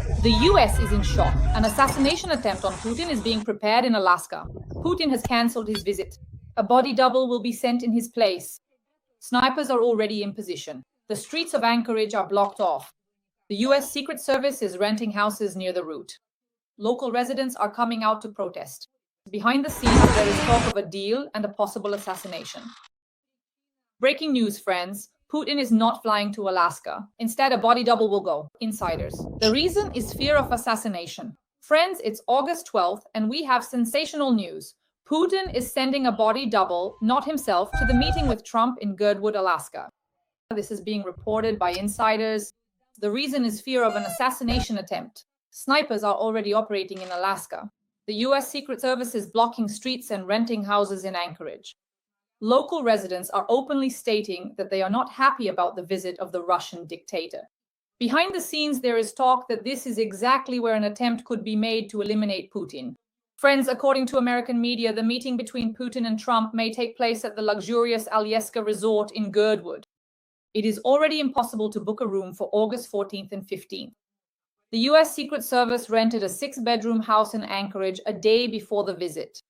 The US is in shock. An assassination attempt on Putin is being prepared in Alaska. Putin has cancelled his visit. A body double will be sent in his place. Snipers are already in position. The streets of Anchorage are blocked off. The US Secret Service is renting houses near the route. Local residents are coming out to protest. Behind the scenes, there is talk of a deal and a possible assassination. Breaking news, friends. Putin is not flying to Alaska. Instead, a body double will go. Insiders. The reason is fear of assassination. Friends, it's August 12th, and we have sensational news. Putin is sending a body double, not himself, to the meeting with Trump in Girdwood, Alaska. This is being reported by insiders. The reason is fear of an assassination attempt. Snipers are already operating in Alaska. The US Secret Service is blocking streets and renting houses in Anchorage. Local residents are openly stating that they are not happy about the visit of the Russian dictator. Behind the scenes, there is talk that this is exactly where an attempt could be made to eliminate Putin. Friends, according to American media, the meeting between Putin and Trump may take place at the luxurious Alyeska resort in Girdwood. It is already impossible to book a room for August 14th and 15th. The US Secret Service rented a 6-bedroom house in Anchorage a day before the visit.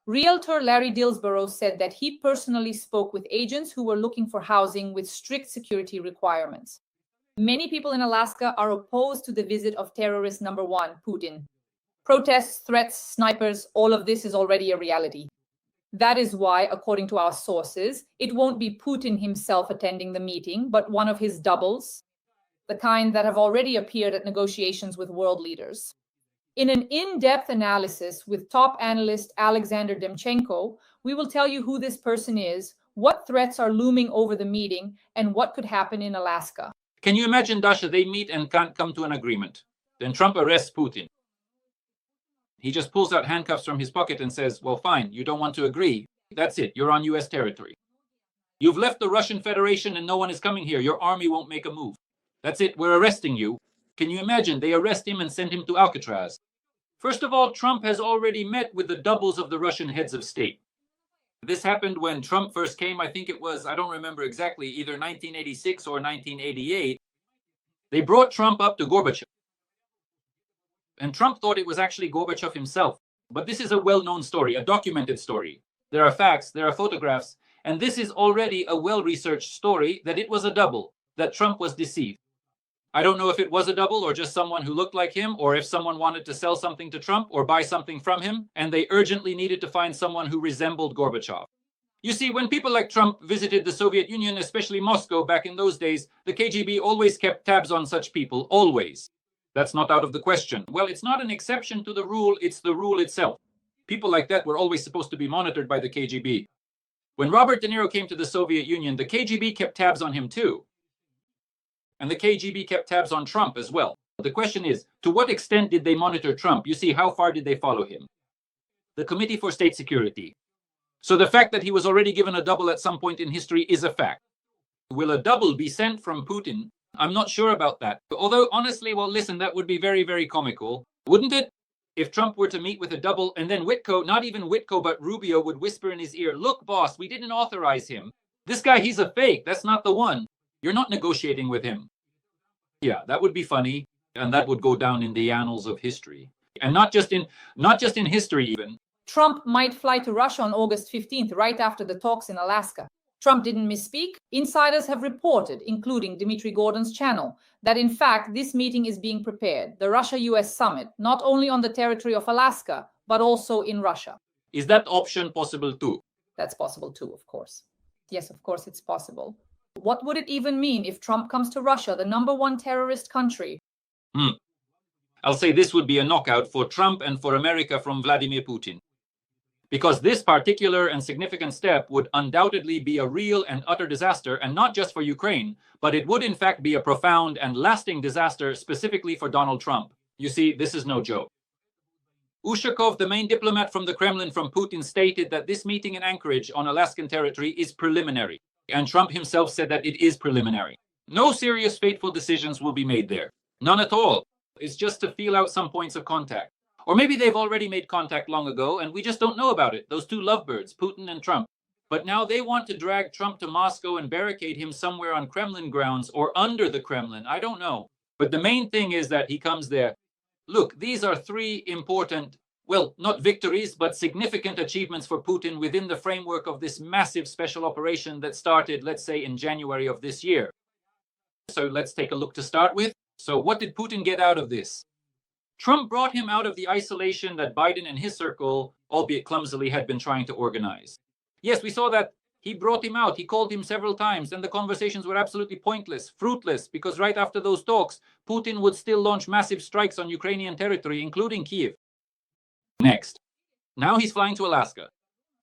Realtor Larry Dillsborough said that he personally spoke with agents who were looking for housing with strict security requirements. Many people in Alaska are opposed to the visit of terrorist number one, Putin. Protests, threats, snipers, all of this is already a reality. That is why, according to our sources, it won't be Putin himself attending the meeting, but one of his doubles, the kind that have already appeared at negotiations with world leaders. In an in-depth analysis with top analyst Oleksandr Demchenko, we will tell you who this person is, what threats are looming over the meeting, and what could happen in Alaska. Can you imagine, Dasha, they meet and can't come to an agreement? Then Trump arrests Putin. He just pulls out handcuffs from his pocket and says, well, fine, you don't want to agree. That's it, you're on US territory. You've left the Russian Federation and no one is coming here. Your army won't make a move. That's it, we're arresting you. Can you imagine? They arrest him and send him to Alcatraz. First of all, Trump has already met with the doubles of the Russian heads of state. This happened when Trump first came. I think it was, I don't remember exactly, either 1986 or 1988. They brought Trump up to Gorbachev. And Trump thought it was actually Gorbachev himself. But this is a well-known story, a documented story. There are facts, there are photographs, and this is already a well-researched story that it was a double, that Trump was deceived. I don't know if it was a double or just someone who looked like him, or if someone wanted to sell something to Trump or buy something from him, and they urgently needed to find someone who resembled Gorbachev. You see, when people like Trump visited the Soviet Union, especially Moscow back in those days, the KGB always kept tabs on such people, always. That's not out of the question. Well, it's not an exception to the rule, it's the rule itself. People like that were always supposed to be monitored by the KGB. When Robert De Niro came to the Soviet Union, the KGB kept tabs on him too. And the KGB kept tabs on Trump as well. The question is, to what extent did they monitor Trump? You see, how far did they follow him? The Committee for State Security. So the fact that he was already given a double at some point in history is a fact. Will a double be sent from Putin? I'm not sure about that. Although, honestly, well, listen, that would be very, very comical, wouldn't it? If Trump were to meet with a double and then Witko, not even Witko, but Rubio would whisper in his ear, look, boss, we didn't authorize him. This guy, he's a fake. That's not the one. You're not negotiating with him. Yeah, that would be funny, and that would go down in the annals of history. And not just in history even. Trump might fly to Russia on August 15th, right after the talks in Alaska. Trump didn't misspeak. Insiders have reported, including Dmitry Gordon's channel, that in fact this meeting is being prepared, the Russia-US summit, not only on the territory of Alaska, but also in Russia. Is that option possible too? That's possible too, of course. Yes, of course it's possible. What would it even mean if Trump comes to Russia, the #1 terrorist country? I'll say this would be a knockout for Trump and for America from Vladimir Putin. Because this particular and significant step would undoubtedly be a real and utter disaster, and not just for Ukraine, but it would in fact be a profound and lasting disaster specifically for Donald Trump. You see, this is no joke. Ushakov, the main diplomat from the Kremlin from Putin, stated that this meeting in Anchorage on Alaskan territory is preliminary. And Trump himself said that it is preliminary. No serious fateful decisions will be made there. None at all. It's just to feel out some points of contact. Or maybe they've already made contact long ago and we just don't know about it. Those two lovebirds, Putin and Trump. But now they want to drag Trump to Moscow and barricade him somewhere on Kremlin grounds or under the Kremlin. I don't know. But the main thing is that he comes there. Look, these are three important, well, not victories, but significant achievements for Putin within the framework of this massive special operation that started, let's say, in January of this year. So let's take a look to start with. So what did Putin get out of this? Trump brought him out of the isolation that Biden and his circle, albeit clumsily, had been trying to organize. Yes, we saw that he brought him out. He called him several times, and the conversations were absolutely pointless, fruitless, because right after those talks, Putin would still launch massive strikes on Ukrainian territory, including Kyiv. Next. Now he's flying to Alaska.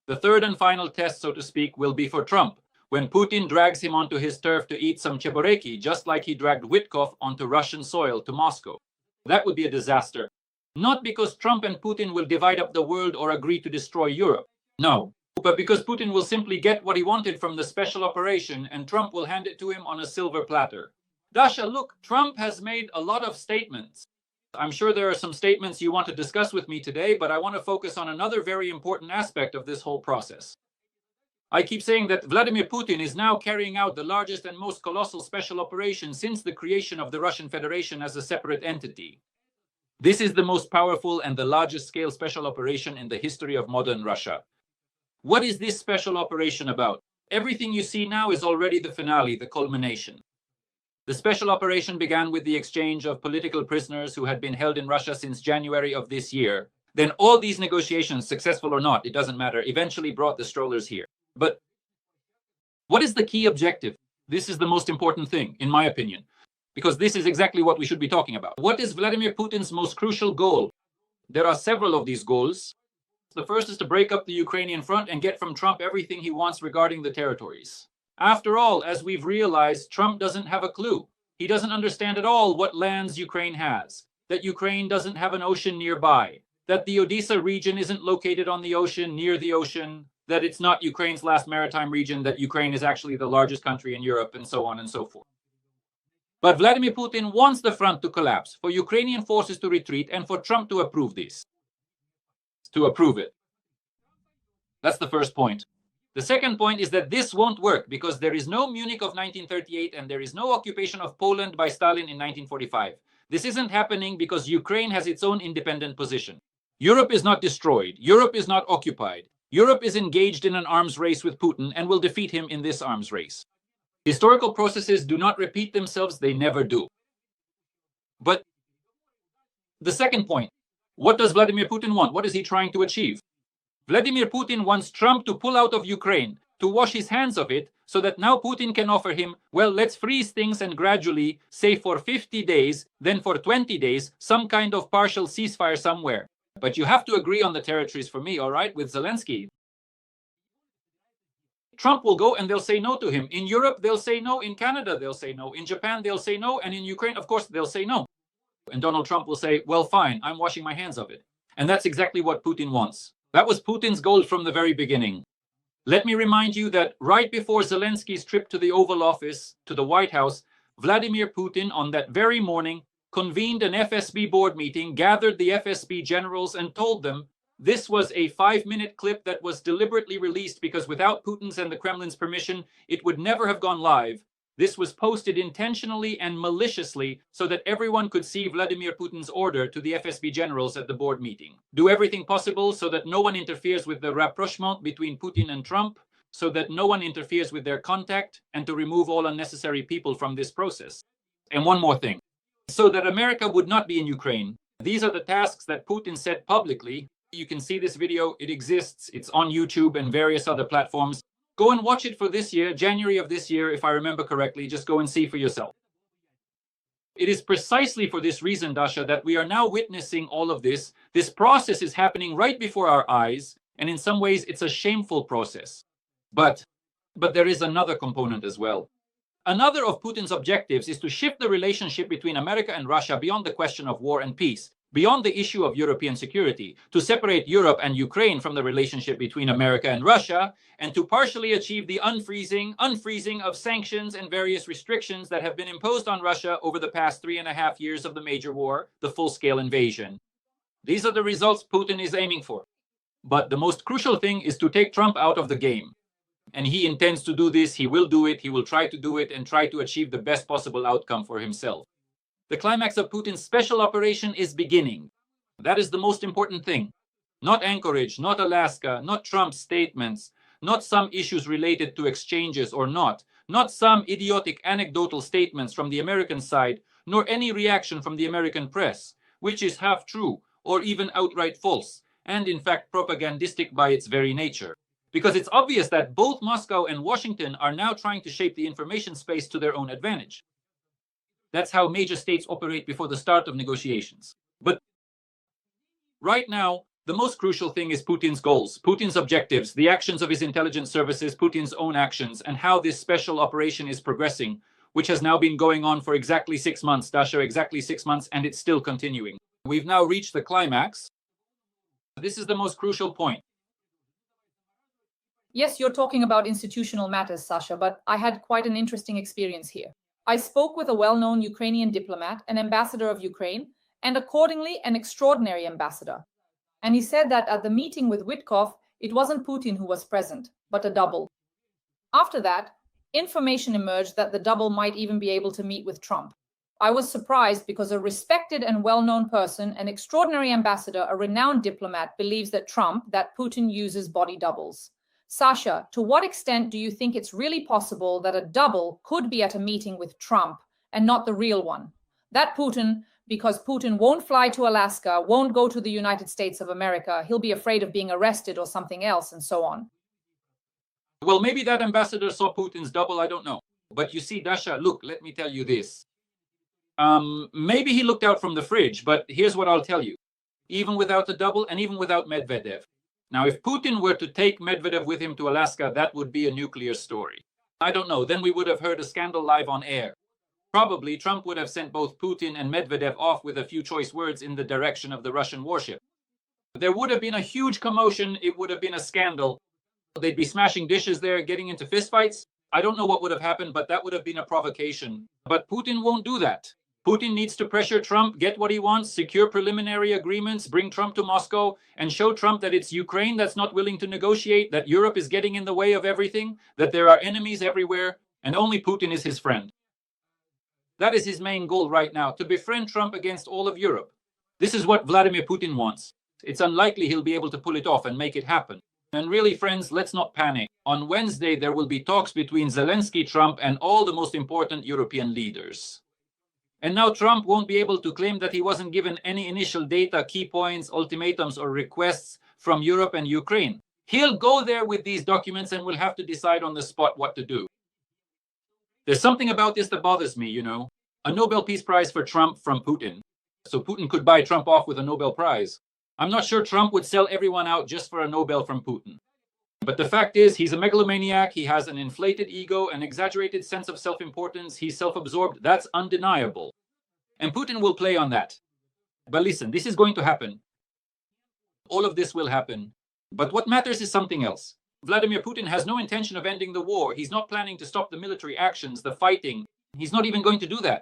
The third and final test, so to speak, will be for Trump, when Putin drags him onto his turf to eat some cheboreki, just like he dragged Witkov onto Russian soil to Moscow. That would be a disaster. Not because Trump and Putin will divide up the world or agree to destroy Europe. No. But because Putin will simply get what he wanted from the special operation and Trump will hand it to him on a silver platter. Dasha, look, Trump has made a lot of statements. I'm sure there are some statements you want to discuss with me today, but I want to focus on another very important aspect of this whole process. I keep saying that Vladimir Putin is now carrying out the largest and most colossal special operation since the creation of the Russian Federation as a separate entity. This is the most powerful and the largest scale special operation in the history of modern Russia. What is this special operation about? Everything you see now is already the finale, the culmination. The special operation began with the exchange of political prisoners who had been held in Russia since January of this year. Then all these negotiations, successful or not, it doesn't matter, eventually brought the strollers here. But what is the key objective? This is the most important thing, in my opinion, because this is exactly what we should be talking about. What is Vladimir Putin's most crucial goal? There are several of these goals. The first is to break up the Ukrainian front and get from Trump everything he wants regarding the territories. After all, as we've realized, Trump doesn't have a clue. He doesn't understand at all what lands Ukraine has, that Ukraine doesn't have an ocean nearby, that the Odessa region isn't located on the ocean, near the ocean, that it's not Ukraine's last maritime region, that Ukraine is actually the largest country in Europe, and so on and so forth. But Vladimir Putin wants the front to collapse, for Ukrainian forces to retreat, and for Trump to approve this. To approve it. That's the first point. The second point is that this won't work because there is no Munich of 1938 and there is no occupation of Poland by Stalin in 1945. This isn't happening because Ukraine has its own independent position. Europe is not destroyed. Europe is not occupied. Europe is engaged in an arms race with Putin and will defeat him in this arms race. Historical processes do not repeat themselves, they never do. But the second point, what does Vladimir Putin want? What is he trying to achieve? Vladimir Putin wants Trump to pull out of Ukraine, to wash his hands of it, so that now Putin can offer him, well, let's freeze things and gradually, say for 50 days, then for 20 days, some kind of partial ceasefire somewhere. But you have to agree on the territories for me, all right, with Zelensky. Trump will go and they'll say no to him. In Europe, they'll say no. In Canada, they'll say no. In Japan, they'll say no. And in Ukraine, of course, they'll say no. And Donald Trump will say, well, fine, I'm washing my hands of it. And that's exactly what Putin wants. That was Putin's goal from the very beginning. Let me remind you that right before Zelensky's trip to the Oval Office, to the White House, Vladimir Putin, on that very morning, convened an FSB board meeting, gathered the FSB generals, and told them this was a 5-minute clip that was deliberately released because without Putin's and the Kremlin's permission, it would never have gone live. This was posted intentionally and maliciously so that everyone could see Vladimir Putin's order to the FSB generals at the board meeting. Do everything possible so that no one interferes with the rapprochement between Putin and Trump, so that no one interferes with their contact, and to remove all unnecessary people from this process. And one more thing. So that America would not be in Ukraine. These are the tasks that Putin said publicly. You can see this video. It exists. It's on YouTube and various other platforms. Go and watch it for this year, January of this year, if I remember correctly. Just go and see for yourself. It is precisely for this reason, Dasha, that we are now witnessing all of this. This process is happening right before our eyes, and in some ways it's a shameful process. But there is another component as well. Another of Putin's objectives is to shift the relationship between America and Russia beyond the question of war and peace, beyond the issue of European security, to separate Europe and Ukraine from the relationship between America and Russia, and to partially achieve the unfreezing of sanctions and various restrictions that have been imposed on Russia over the past 3.5 years of the major war, the full-scale invasion. These are the results Putin is aiming for. But the most crucial thing is to take Trump out of the game. And he intends to do this, he will do it, he will try to do it, and try to achieve the best possible outcome for himself. The climax of Putin's special operation is beginning. That is the most important thing. Not Anchorage, not Alaska, not Trump's statements, not some issues related to exchanges or not some idiotic anecdotal statements from the American side, nor any reaction from the American press, which is half true or even outright false, and in fact propagandistic by its very nature. Because it's obvious that both Moscow and Washington are now trying to shape the information space to their own advantage. That's how major states operate before the start of negotiations. But right now, the most crucial thing is Putin's goals, Putin's objectives, the actions of his intelligence services, Putin's own actions, and how this special operation is progressing, which has now been going on for exactly 6 months, Dasha, exactly 6 months, and it's still continuing. We've now reached the climax. This is the most crucial point. Yes, you're talking about institutional matters, Sasha, but I had quite an interesting experience here. I spoke with a well-known Ukrainian diplomat, an ambassador of Ukraine, and accordingly an extraordinary ambassador. And he said that at the meeting with Witkoff, it wasn't Putin who was present, but a double. After that, information emerged that the double might even be able to meet with Trump. I was surprised because a respected and well-known person, an extraordinary ambassador, a renowned diplomat, believes that Putin uses body doubles. Sasha, to what extent do you think it's really possible that a double could be at a meeting with Trump and not the real one? That Putin, because Putin won't fly to Alaska, won't go to the United States of America, he'll be afraid of being arrested or something else, and so on. Well, maybe that ambassador saw Putin's double, I don't know. But you see, Dasha, look, let me tell you this. Maybe he looked out from the fridge, but here's what I'll tell you. Even without the double and even without Medvedev. Now, if Putin were to take Medvedev with him to Alaska, that would be a nuclear story. I don't know, then we would have heard a scandal live on air. Probably Trump would have sent both Putin and Medvedev off with a few choice words in the direction of the Russian warship. There would have been a huge commotion. It would have been a scandal. They'd be smashing dishes there, getting into fistfights. I don't know what would have happened, but that would have been a provocation. But Putin won't do that. Putin needs to pressure Trump, get what he wants, secure preliminary agreements, bring Trump to Moscow, and show Trump that it's Ukraine that's not willing to negotiate, that Europe is getting in the way of everything, that there are enemies everywhere, and only Putin is his friend. That is his main goal right now, to befriend Trump against all of Europe. This is what Vladimir Putin wants. It's unlikely he'll be able to pull it off and make it happen. And really, friends, let's not panic. On Wednesday, there will be talks between Zelensky, Trump, and all the most important European leaders. And now Trump won't be able to claim that he wasn't given any initial data, key points, ultimatums, or requests from Europe and Ukraine. He'll go there with these documents and will have to decide on the spot what to do. There's something about this that bothers me, you know. A Nobel Peace Prize for Trump from Putin. So Putin could buy Trump off with a Nobel Prize. I'm not sure Trump would sell everyone out just for a Nobel from Putin. But the fact is, he's a megalomaniac. He has an inflated ego, an exaggerated sense of self-importance. He's self-absorbed. That's undeniable. And Putin will play on that. But listen, this is going to happen. All of this will happen. But what matters is something else. Vladimir Putin has no intention of ending the war. He's not planning to stop the military actions, the fighting. He's not even going to do that.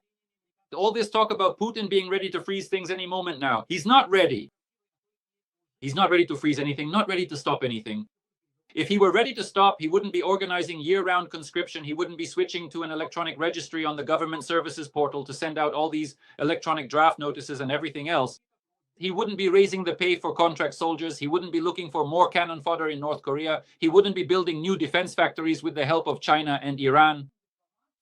All this talk about Putin being ready to freeze things any moment now. He's not ready. He's not ready to freeze anything, not ready to stop anything. If he were ready to stop, he wouldn't be organizing year-round conscription. He wouldn't be switching to an electronic registry on the government services portal to send out all these electronic draft notices and everything else. He wouldn't be raising the pay for contract soldiers. He wouldn't be looking for more cannon fodder in North Korea. He wouldn't be building new defense factories with the help of China and Iran.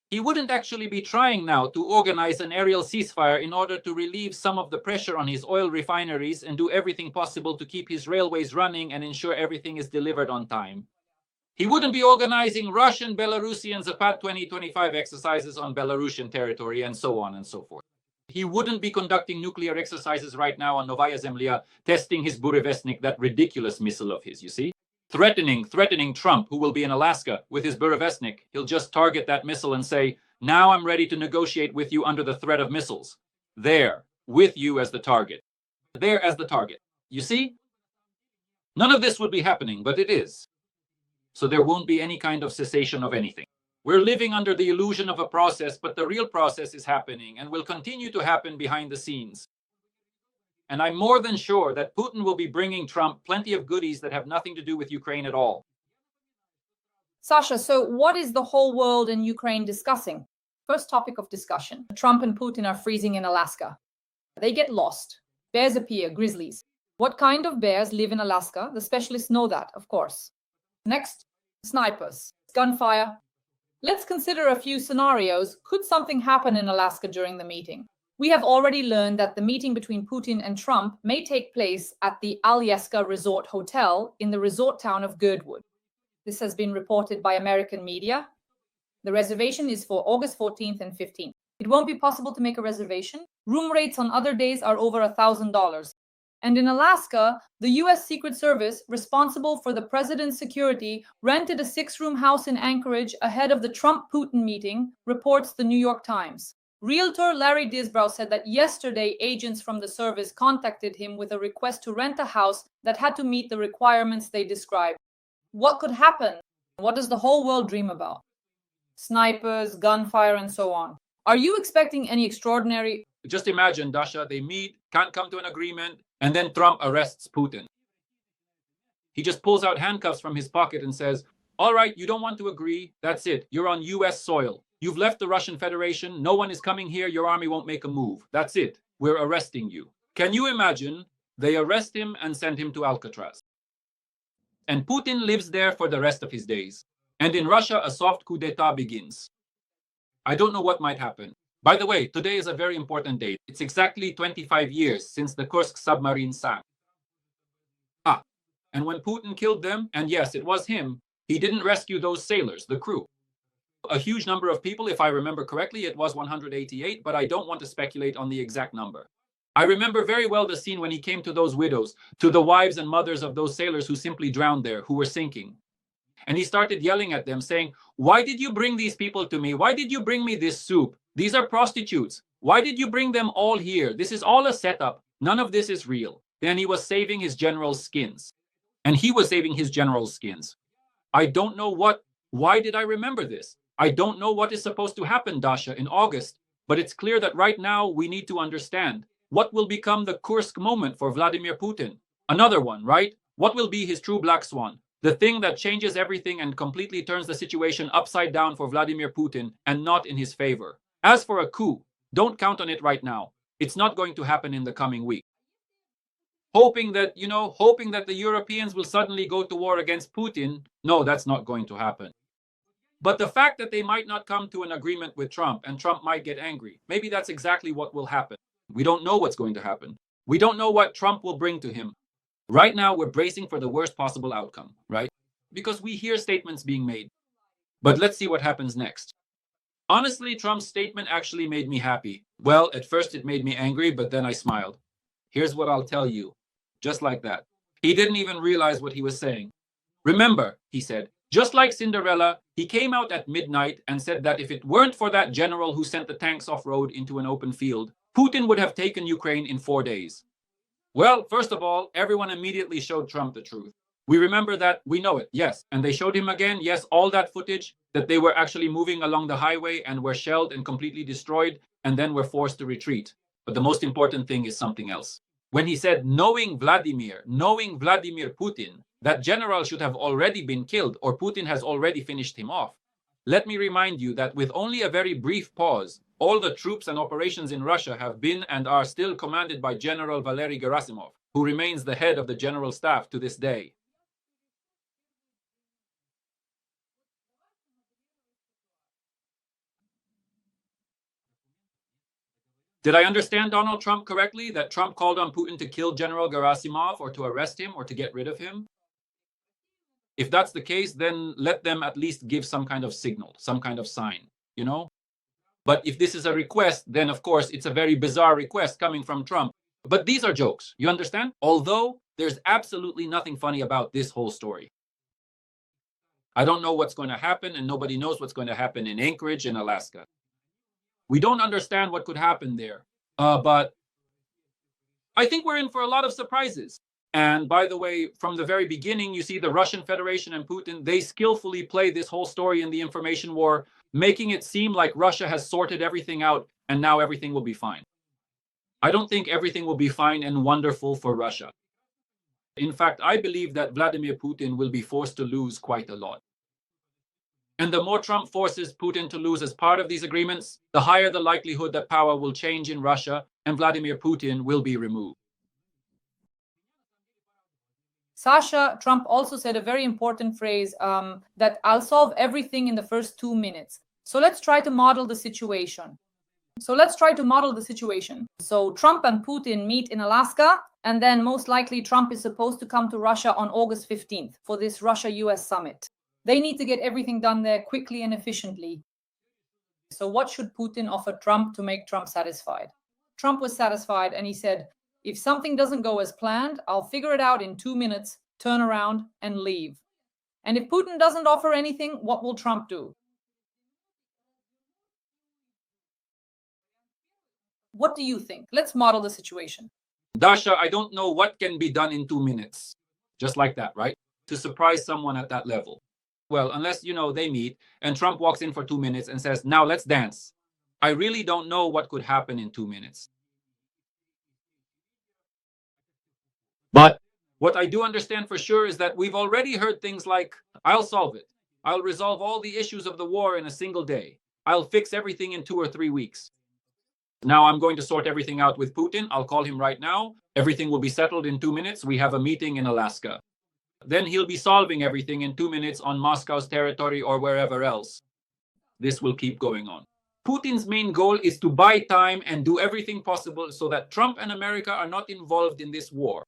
He wouldn't actually be trying now to organize an aerial ceasefire in order to relieve some of the pressure on his oil refineries and do everything possible to keep his railways running and ensure everything is delivered on time. He wouldn't be organizing Russian, Belarusian Zapad 2025 exercises on Belarusian territory and so on and so forth. He wouldn't be conducting nuclear exercises right now on Novaya Zemlya, testing his Burevestnik, that ridiculous missile of his, you see? Threatening Trump, who will be in Alaska with his Burevestnik. He'll just target that missile and say, now I'm ready to negotiate with you under the threat of missiles. There, with you as the target. There as the target. You see? None of this would be happening, but it is. So there won't be any kind of cessation of anything. We're living under the illusion of a process, but the real process is happening and will continue to happen behind the scenes. And I'm more than sure that Putin will be bringing Trump plenty of goodies that have nothing to do with Ukraine at all. Sasha, so what is the whole world in Ukraine discussing? First topic of discussion. Trump and Putin are freezing in Alaska. They get lost. Bears appear, grizzlies. What kind of bears live in Alaska? The specialists know that, of course. Next, snipers, gunfire. Let's consider a few scenarios. Could something happen in Alaska during the meeting? We have already learned that the meeting between Putin and Trump may take place at the Alyeska Resort Hotel in the resort town of Girdwood. This has been reported by American media. The reservation is for August 14th and 15th. It won't be possible to make a reservation. Room rates on other days are over $1,000. And in Alaska, the U.S. Secret Service, responsible for the president's security, rented a 6-room house in Anchorage ahead of the Trump-Putin meeting, reports the New York Times. Realtor Larry Disbrow said that yesterday agents from the service contacted him with a request to rent a house that had to meet the requirements they described. What could happen? What does the whole world dream about? Snipers, gunfire, and so on. Are you expecting any extraordinary... Just imagine, Dasha, they meet, can't come to an agreement, and then Trump arrests Putin. He just pulls out handcuffs from his pocket and says, all right, you don't want to agree. That's it. You're on U.S. soil. You've left the Russian Federation. No one is coming here. Your army won't make a move. That's it. We're arresting you. Can you imagine? They arrest him and send him to Alcatraz. And Putin lives there for the rest of his days. And in Russia, a soft coup d'etat begins. I don't know what might happen. By the way, today is a very important date. It's exactly 25 years since the Kursk submarine sank. And when Putin killed them, and yes, it was him, he didn't rescue those sailors, the crew. A huge number of people, if I remember correctly, it was 188, but I don't want to speculate on the exact number. I remember very well the scene when he came to those widows, to the wives and mothers of those sailors who simply drowned there, who were sinking. And he started yelling at them, saying, why did you bring these people to me? Why did you bring me this soup? These are prostitutes. Why did you bring them all here? This is all a setup. None of this is real. Then he was saving his generals' skins. And he was saving his generals' skins. I don't know why did I remember this? I don't know what is supposed to happen, Dasha, in August. But it's clear that right now we need to understand what will become the Kursk moment for Vladimir Putin. Another one, right? What will be his true black swan? The thing that changes everything and completely turns the situation upside down for Vladimir Putin and not in his favor. As for a coup, don't count on it right now. It's not going to happen in the coming week. Hoping that the Europeans will suddenly go to war against Putin, no, that's not going to happen. But the fact that they might not come to an agreement with Trump and Trump might get angry, maybe that's exactly what will happen. We don't know what's going to happen. We don't know what Trump will bring to him. Right now, we're bracing for the worst possible outcome, right? Because we hear statements being made. But let's see what happens next. Honestly, Trump's statement actually made me happy. Well, at first it made me angry, but then I smiled. Here's what I'll tell you. Just like that. He didn't even realize what he was saying. Remember, he said, just like Cinderella, he came out at midnight and said that if it weren't for that general who sent the tanks off-road into an open field, Putin would have taken Ukraine in 4 days. Well, first of all, everyone immediately showed Trump the truth. We remember that, we know it, yes. And they showed him again, yes, all that footage, that they were actually moving along the highway and were shelled and completely destroyed, and then were forced to retreat. But the most important thing is something else. When he said, knowing Vladimir Putin, that general should have already been killed or Putin has already finished him off. Let me remind you that with only a very brief pause, all the troops and operations in Russia have been and are still commanded by General Valery Gerasimov, who remains the head of the general staff to this day. Did I understand Donald Trump correctly, that Trump called on Putin to kill General Gerasimov or to arrest him or to get rid of him? If that's the case, then let them at least give some kind of signal, some kind of sign, you know? But if this is a request, then of course it's a very bizarre request coming from Trump. But these are jokes, you understand? Although there's absolutely nothing funny about this whole story. I don't know what's going to happen, and nobody knows what's going to happen in Anchorage in Alaska. We don't understand what could happen there. But I think we're in for a lot of surprises. And by the way, from the very beginning, you see the Russian Federation and Putin, they skillfully play this whole story in the information war, making it seem like Russia has sorted everything out and now everything will be fine. I don't think everything will be fine and wonderful for Russia. In fact, I believe that Vladimir Putin will be forced to lose quite a lot. And the more Trump forces Putin to lose as part of these agreements, the higher the likelihood that power will change in Russia and Vladimir Putin will be removed. Sasha, Trump also said a very important phrase that I'll solve everything in the first 2 minutes. So let's try to model the situation. So Trump and Putin meet in Alaska, and then most likely Trump is supposed to come to Russia on August 15th for this Russia-US summit. They need to get everything done there quickly and efficiently. So what should Putin offer Trump to make Trump satisfied? Trump was satisfied, and he said, if something doesn't go as planned, I'll figure it out in 2 minutes, turn around and leave. And if Putin doesn't offer anything, what will Trump do? What do you think? Let's model the situation. Dasha, I don't know what can be done in 2 minutes. Just like that, right? To surprise someone at that level. Well, unless, they meet and Trump walks in for 2 minutes and says, now let's dance. I really don't know what could happen in 2 minutes. But what I do understand for sure is that we've already heard things like, I'll solve it. I'll resolve all the issues of the war in a single day. I'll fix everything in 2 or 3 weeks. Now I'm going to sort everything out with Putin. I'll call him right now. Everything will be settled in 2 minutes. We have a meeting in Alaska. Then he'll be solving everything in 2 minutes on Moscow's territory or wherever else. This will keep going on. Putin's main goal is to buy time and do everything possible so that Trump and America are not involved in this war.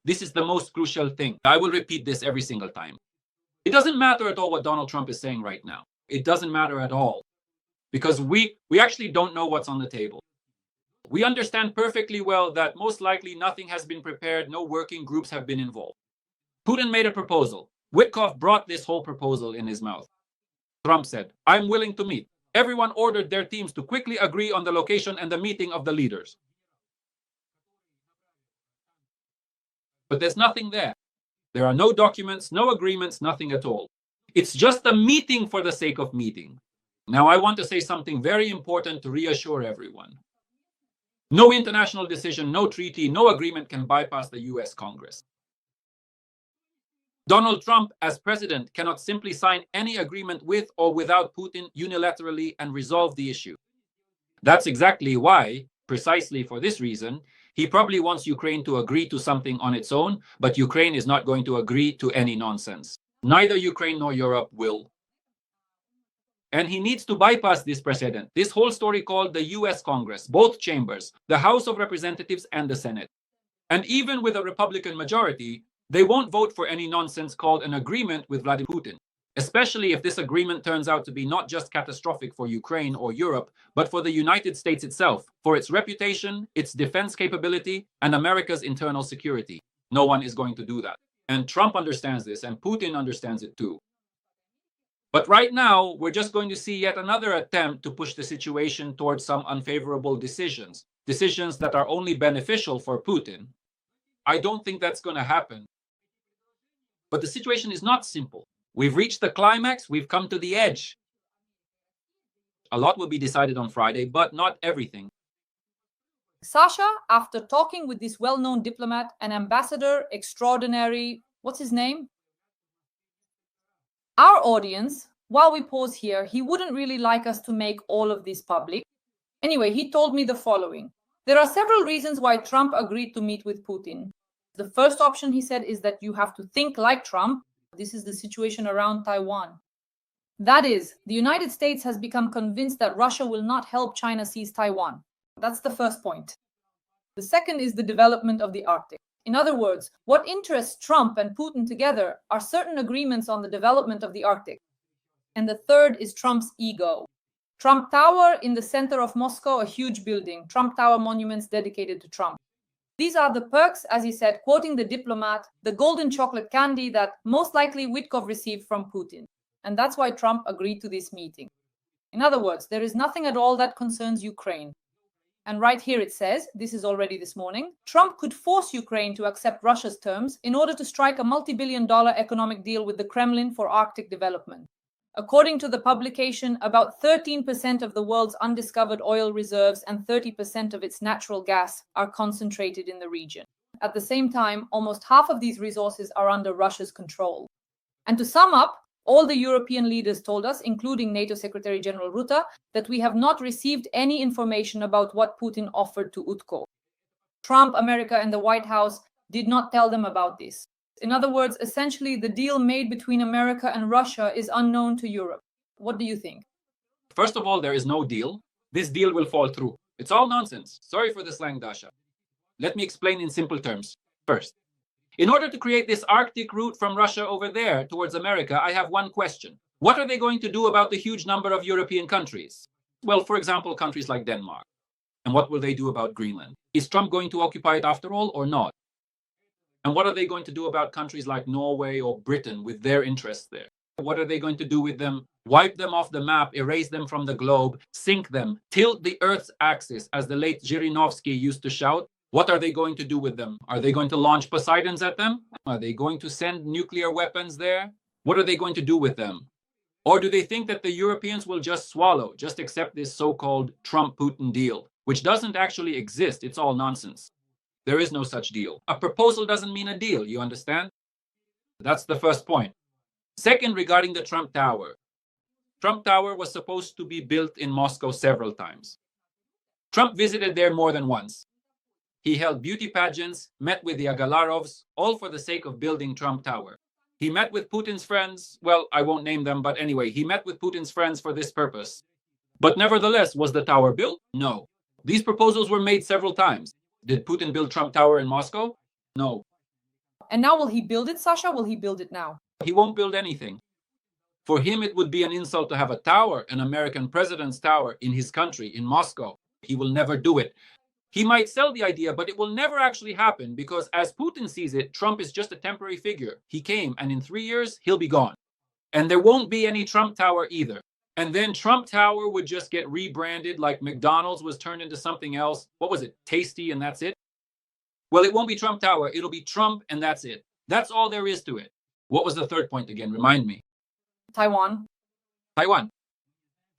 This is the most crucial thing. I will repeat this every single time. It doesn't matter at all what Donald Trump is saying right now. It doesn't matter at all. Because we actually don't know what's on the table. We understand perfectly well that most likely nothing has been prepared, no working groups have been involved. Putin made a proposal. Witkoff brought this whole proposal in his mouth. Trump said, I'm willing to meet. Everyone ordered their teams to quickly agree on the location and the meeting of the leaders. But there's nothing there. There are no documents, no agreements, nothing at all. It's just a meeting for the sake of meeting. Now, I want to say something very important to reassure everyone. No international decision, no treaty, no agreement can bypass the US Congress. Donald Trump, as president, cannot simply sign any agreement with or without Putin unilaterally and resolve the issue. That's exactly why, precisely for this reason, he probably wants Ukraine to agree to something on its own, but Ukraine is not going to agree to any nonsense. Neither Ukraine nor Europe will. And he needs to bypass this precedent, this whole story called the US Congress, both chambers, the House of Representatives and the Senate. And even with a Republican majority, they won't vote for any nonsense called an agreement with Vladimir Putin, especially if this agreement turns out to be not just catastrophic for Ukraine or Europe, but for the United States itself, for its reputation, its defense capability, and America's internal security. No one is going to do that. And Trump understands this, and Putin understands it too. But right now, we're just going to see yet another attempt to push the situation towards some unfavorable decisions that are only beneficial for Putin. I don't think that's going to happen. But the situation is not simple. We've reached the climax, we've come to the edge. A lot will be decided on Friday, but not everything. Sasha, after talking with this well-known diplomat and ambassador extraordinary, what's his name? Our audience, while we pause here, he wouldn't really like us to make all of this public. Anyway, he told me the following. There are several reasons why Trump agreed to meet with Putin. The first option, he said, is that you have to think like Trump. This is the situation around Taiwan. That is, the United States has become convinced that Russia will not help China seize Taiwan. That's the first point. The second is the development of the Arctic. In other words, what interests Trump and Putin together are certain agreements on the development of the Arctic. And the third is Trump's ego. Trump Tower in the center of Moscow, a huge building. Trump Tower monuments dedicated to Trump. These are the perks, as he said, quoting the diplomat, the golden chocolate candy that most likely Witkoff received from Putin. And that's why Trump agreed to this meeting. In other words, there is nothing at all that concerns Ukraine. And right here it says, this is already this morning, Trump could force Ukraine to accept Russia's terms in order to strike a multi-billion-dollar economic deal with the Kremlin for Arctic development. According to the publication, about 13% of the world's undiscovered oil reserves and 30% of its natural gas are concentrated in the region. At the same time, almost half of these resources are under Russia's control. And to sum up, All the European leaders told us, including NATO Secretary General Rutte, that we have not received any information about what Putin offered to Utko. Trump, America, and the White House did not tell them about this. In other words, essentially, the deal made between America and Russia is unknown to Europe. What do you think? First of all, there is no deal. This deal will fall through. It's all nonsense. Sorry for the slang, Dasha. Let me explain in simple terms. First, in order to create this Arctic route from Russia over there towards America, I have one question. What are they going to do about the huge number of European countries? Well, for example, countries like Denmark. And what will they do about Greenland? Is Trump going to occupy it after all or not? And what are they going to do about countries like Norway or Britain with their interests there? What are they going to do with them? Wipe them off the map, erase them from the globe, sink them, tilt the Earth's axis, as the late Zhirinovsky used to shout? What are they going to do with them? Are they going to launch Poseidons at them? Are they going to send nuclear weapons there? What are they going to do with them? Or do they think that the Europeans will just swallow, just accept this so-called Trump-Putin deal, which doesn't actually exist? It's all nonsense. There is no such deal. A proposal doesn't mean a deal, you understand? That's the first point. Second, regarding the Trump Tower. Trump Tower was supposed to be built in Moscow several times. Trump visited there more than once. He held beauty pageants, met with the Agalarovs, all for the sake of building Trump Tower. He met with Putin's friends. Well, I won't name them, but anyway, he met with Putin's friends for this purpose. But nevertheless, was the tower built? No. These proposals were made several times. Did Putin build Trump Tower in Moscow? No. And now will he build it, Sasha? Will he build it now? He won't build anything. For him, it would be an insult to have a tower, an American president's tower, in his country, in Moscow. He will never do it. He might sell the idea, but it will never actually happen because, as Putin sees it, Trump is just a temporary figure. He came, and in 3 years, he'll be gone. And there won't be any Trump Tower either. And then Trump Tower would just get rebranded like McDonald's was turned into something else. What was it? Tasty, and that's it? Well, it won't be Trump Tower. It'll be Trump, and that's it. That's all there is to it. What was the third point again? Remind me. Taiwan. Taiwan.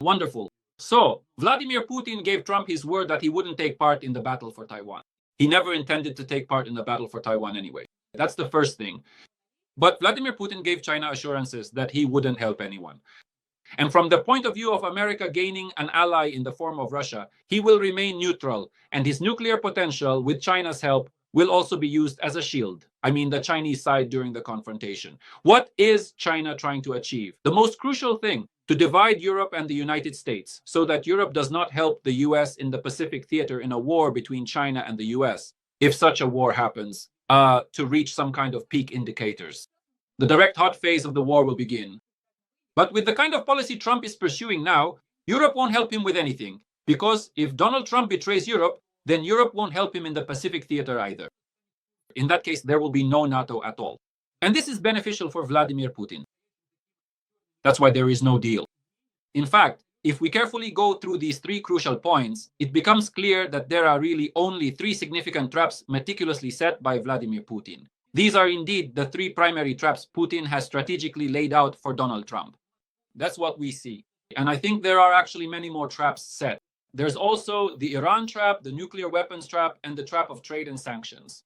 Wonderful. So, Vladimir Putin gave Trump his word that he wouldn't take part in the battle for Taiwan. He never intended to take part in the battle for Taiwan anyway. That's the first thing. But Vladimir Putin gave China assurances that he wouldn't help anyone. And from the point of view of America gaining an ally in the form of Russia, he will remain neutral, and his nuclear potential, with China's help, will also be used as a shield. I mean, the Chinese side during the confrontation. What is China trying to achieve? The most crucial thing, to divide Europe and the United States so that Europe does not help the US in the Pacific theater in a war between China and the US, if such a war happens, to reach some kind of peak indicators. The direct hot phase of the war will begin. But with the kind of policy Trump is pursuing now, Europe won't help him with anything, because if Donald Trump betrays Europe, then Europe won't help him in the Pacific theater either. In that case, there will be no NATO at all. And this is beneficial for Vladimir Putin. That's why there is no deal. In fact, if we carefully go through these three crucial points, it becomes clear that there are really only three significant traps meticulously set by Vladimir Putin. These are indeed the three primary traps Putin has strategically laid out for Donald Trump. That's what we see. And I think there are actually many more traps set. There's also the Iran trap, the nuclear weapons trap, and the trap of trade and sanctions.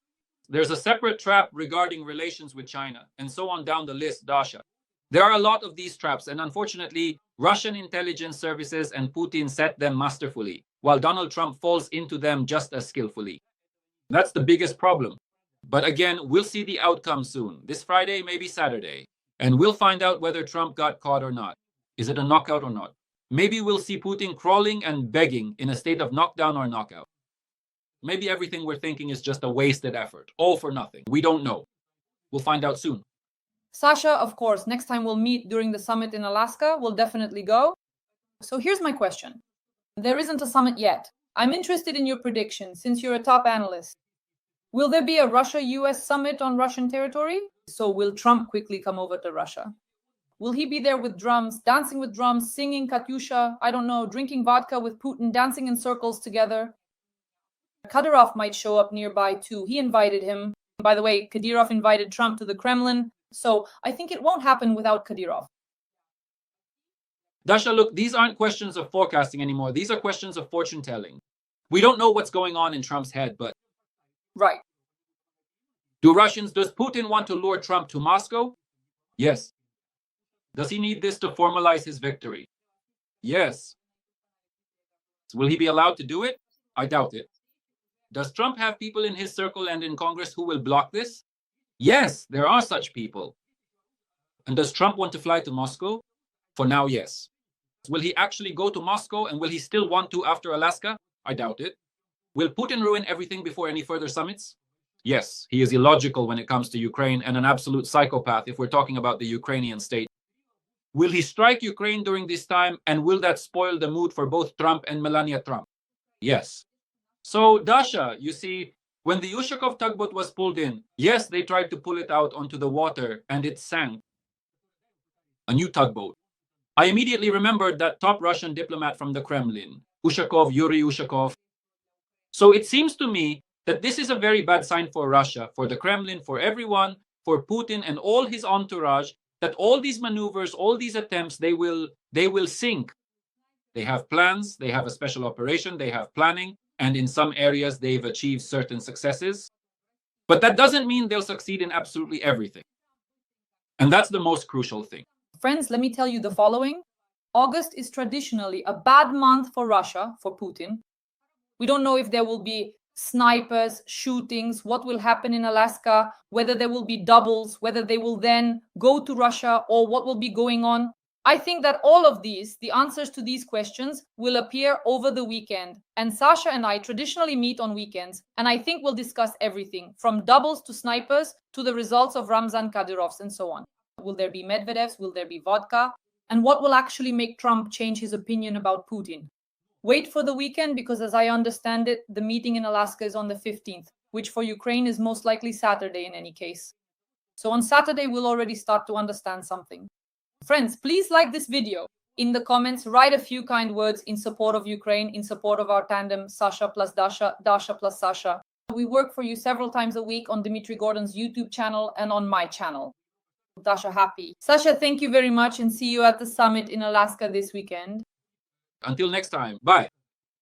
There's a separate trap regarding relations with China, and so on down the list, Dasha. There are a lot of these traps, and unfortunately, Russian intelligence services and Putin set them masterfully, while Donald Trump falls into them just as skillfully. That's the biggest problem. But again, we'll see the outcome soon. This Friday, maybe Saturday. And we'll find out whether Trump got caught or not. Is it a knockout or not? Maybe we'll see Putin crawling and begging in a state of knockdown or knockout. Maybe everything we're thinking is just a wasted effort, all for nothing. We don't know. We'll find out soon. Sasha, of course, next time we'll meet during the summit in Alaska, we'll definitely go. So here's my question. There isn't a summit yet. I'm interested in your prediction, since you're a top analyst. Will there be a Russia-US summit on Russian territory? So will Trump quickly come over to Russia? Will he be there with drums, dancing with drums, singing Katyusha, I don't know, drinking vodka with Putin, dancing in circles together? Kadyrov might show up nearby too. He invited him. By the way, Kadyrov invited Trump to the Kremlin. So I think it won't happen without Kadyrov. Dasha, look, these aren't questions of forecasting anymore. These are questions of fortune telling. We don't know what's going on in Trump's head, but... Right. Does Putin want to lure Trump to Moscow? Yes. Does he need this to formalize his victory? Yes. Will he be allowed to do it? I doubt it. Does Trump have people in his circle and in Congress who will block this? Yes, there are such people. And does Trump want to fly to Moscow? For now, yes. Will he actually go to Moscow, and will he still want to after Alaska? I doubt it. Will Putin ruin everything before any further summits? Yes, he is illogical when it comes to Ukraine and an absolute psychopath if we're talking about the Ukrainian state. Will he strike Ukraine during this time, and will that spoil the mood for both Trump and Melania Trump? Yes. So, Dasha, you see, when the Ushakov tugboat was pulled in, yes, they tried to pull it out onto the water, and it sank. A new tugboat. I immediately remembered that top Russian diplomat from the Kremlin, Yuri Ushakov. So it seems to me that this is a very bad sign for Russia, for the Kremlin, for everyone, for Putin and all his entourage, that all these maneuvers, all these attempts, they will sink. They have plans, they have a special operation, they have planning, and in some areas they've achieved certain successes. But that doesn't mean they'll succeed in absolutely everything. And that's the most crucial thing. Friends, let me tell you the following. August is traditionally a bad month for Russia, for Putin. We don't know if there will be snipers, shootings, what will happen in Alaska, whether there will be doubles, whether they will then go to Russia, or what will be going on. I think that all of these, the answers to these questions, will appear over the weekend. And Sasha and I traditionally meet on weekends, and I think we'll discuss everything, from doubles to snipers to the results of Ramzan Kadyrov's and so on. Will there be Medvedev's? Will there be vodka? And what will actually make Trump change his opinion about Putin? Wait for the weekend, because as I understand it, the meeting in Alaska is on the 15th, which for Ukraine is most likely Saturday in any case. So on Saturday, we'll already start to understand something. Friends, please like this video. In the comments, write a few kind words in support of Ukraine, in support of our tandem, Sasha plus Dasha, Dasha plus Sasha. We work for you several times a week on Dmitry Gordon's YouTube channel and on my channel. Dasha happy. Sasha, thank you very much, and see you at the summit in Alaska this weekend. Until next time, bye.